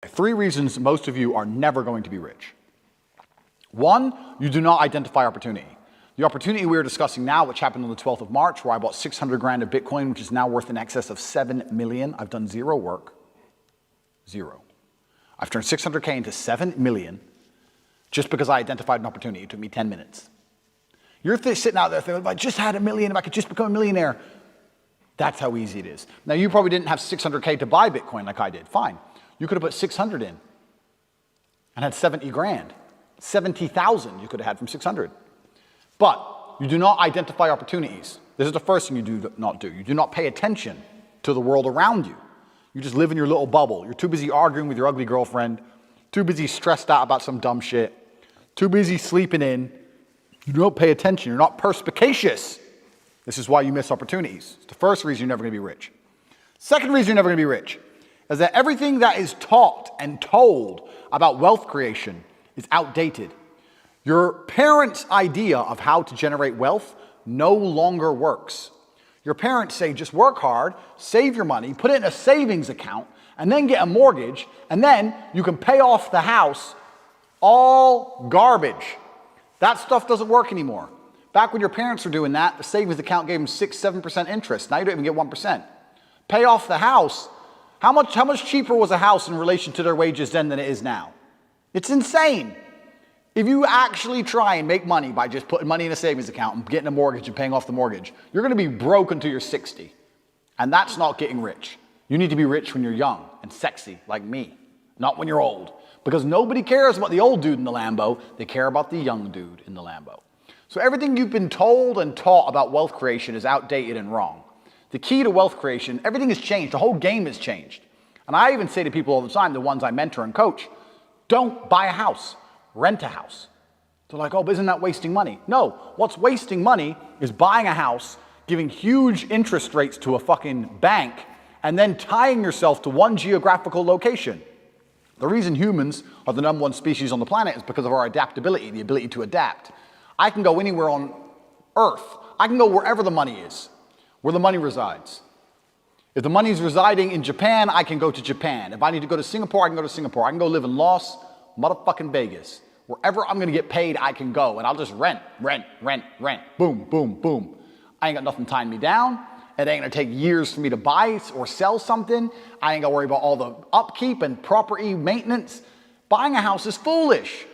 Three reasons most of you are never going to be rich. One, you do not identify opportunity. The opportunity we are discussing now, which happened on the 12th of March, where I bought 600 grand of Bitcoin, which is now worth in excess of 7 million. I've done zero work. Zero. I've turned 600K into 7 million just because I identified an opportunity. It took me 10 minutes. You're sitting out there thinking, if I just had $1 million, if I could just become a millionaire. That's how easy it is. Now, you probably didn't have 600K to buy Bitcoin like I did. Fine. You could have put 600 in and had 70 grand. 70,000 you could have had from 600. But you do not identify opportunities. This is the first thing you do not do. You do not pay attention to the world around you. You just live in your little bubble. You're too busy arguing with your ugly girlfriend, too busy stressed out about some dumb shit, too busy sleeping in. You don't pay attention. You're not perspicacious. This is why you miss opportunities. It's the first reason you're never going to be rich. Second reason you're never going to be rich is that everything that is taught and told about wealth creation is outdated. Your parents' idea of how to generate wealth no longer works. Your parents say, just work hard, save your money, put it in a savings account, and then get a mortgage, and then you can pay off the house. All garbage. That stuff doesn't work anymore. Back when your parents were doing that, the savings account gave them 6-7% interest. Now you don't even get 1%. Pay off the house. How much cheaper was a house in relation to their wages then than it is now? It's insane. If you actually try and make money by just putting money in a savings account and getting a mortgage and paying off the mortgage, you're going to be broke until you're 60. And that's not getting rich. You need to be rich when you're young and sexy like me, not when you're old. Because nobody cares about the old dude in the Lambo. They care about the young dude in the Lambo. So everything you've been told and taught about wealth creation is outdated and wrong. The key to wealth creation, everything has changed. The whole game has changed. And I even say to people all the time, the ones I mentor and coach, don't buy a house, rent a house. They're like, oh, but isn't that wasting money? No, what's wasting money is buying a house, giving huge interest rates to a fucking bank, and then tying yourself to one geographical location. The reason humans are the #1 species on the planet is because of our adaptability, the ability to adapt. I can go anywhere on Earth. I can go wherever the money is, where the money resides. If the money's residing in Japan, I can go to Japan. If I need to go to Singapore, I can go to Singapore. I can go live in Las motherfucking Vegas. Wherever I'm gonna get paid, I can go, and I'll just rent. Boom, boom, boom. I ain't got nothing tying me down. It ain't gonna take years for me to buy or sell something. I ain't gotta worry about all the upkeep and property maintenance. Buying a house is foolish.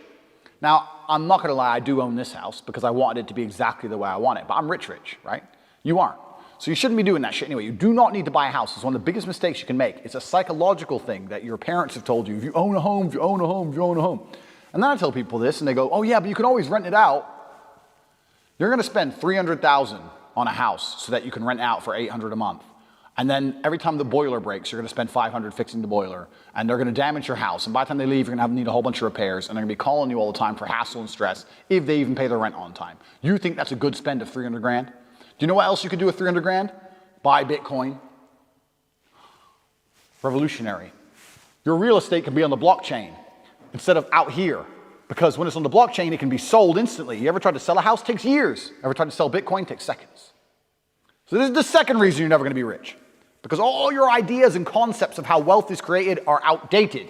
Now, I'm not gonna lie, I do own this house because I wanted it to be exactly the way I want it, but I'm rich, right? You aren't. So you shouldn't be doing that shit anyway. You do not need to buy a house. It's one of the biggest mistakes you can make. It's a psychological thing that your parents have told you. If you own a home, if you own a home, if you own a home. And then I tell people this and they go, oh yeah, but you can always rent it out. You're gonna spend $300,000 on a house so that you can rent out for $800 a month. And then every time the boiler breaks, you're gonna spend $500 fixing the boiler, and they're gonna damage your house. And by the time they leave, you're gonna need a whole bunch of repairs, and they're gonna be calling you all the time for hassle and stress if they even pay their rent on time. You think that's a good spend of 300 grand? Do you know what else you could do with 300 grand? Buy Bitcoin. Revolutionary. Your real estate can be on the blockchain instead of out here. Because when it's on the blockchain, it can be sold instantly. You ever tried to sell a house? It takes years. Ever tried to sell Bitcoin? It takes seconds. So this is the second reason you're never going to be rich. Because all your ideas and concepts of how wealth is created are outdated.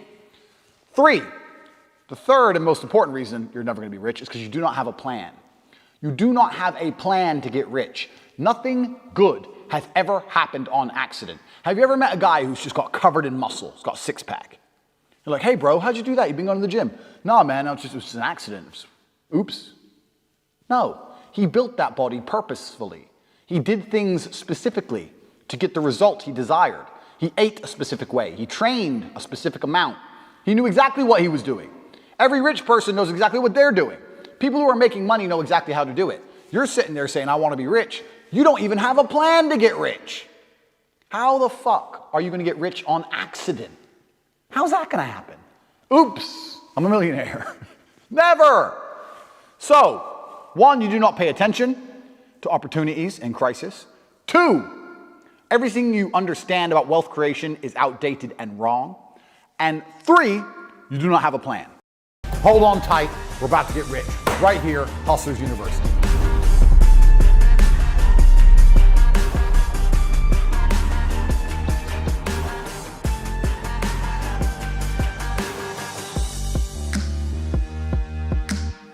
3, the third and most important reason you're never going to be rich is because you do not have a plan. You do not have a plan to get rich. Nothing good has ever happened on accident. Have you ever met a guy who's just got covered in muscle, he's got a six-pack? You're like, hey bro, how'd you do that? You've been going to the gym. No man, it was just an accident. Oops. No, he built that body purposefully. He did things specifically to get the result he desired. He ate a specific way. He trained a specific amount. He knew exactly what he was doing. Every rich person knows exactly what they're doing. People who are making money know exactly how to do it. You're sitting there saying, I want to be rich. You don't even have a plan to get rich. How the fuck are you going to get rich on accident? How's that going to happen? Oops, I'm a millionaire. Never. So, 1, you do not pay attention to opportunities in crisis. 2, everything you understand about wealth creation is outdated and wrong. And 3, you do not have a plan. Hold on tight. We're about to get rich. Right here, Hustlers University.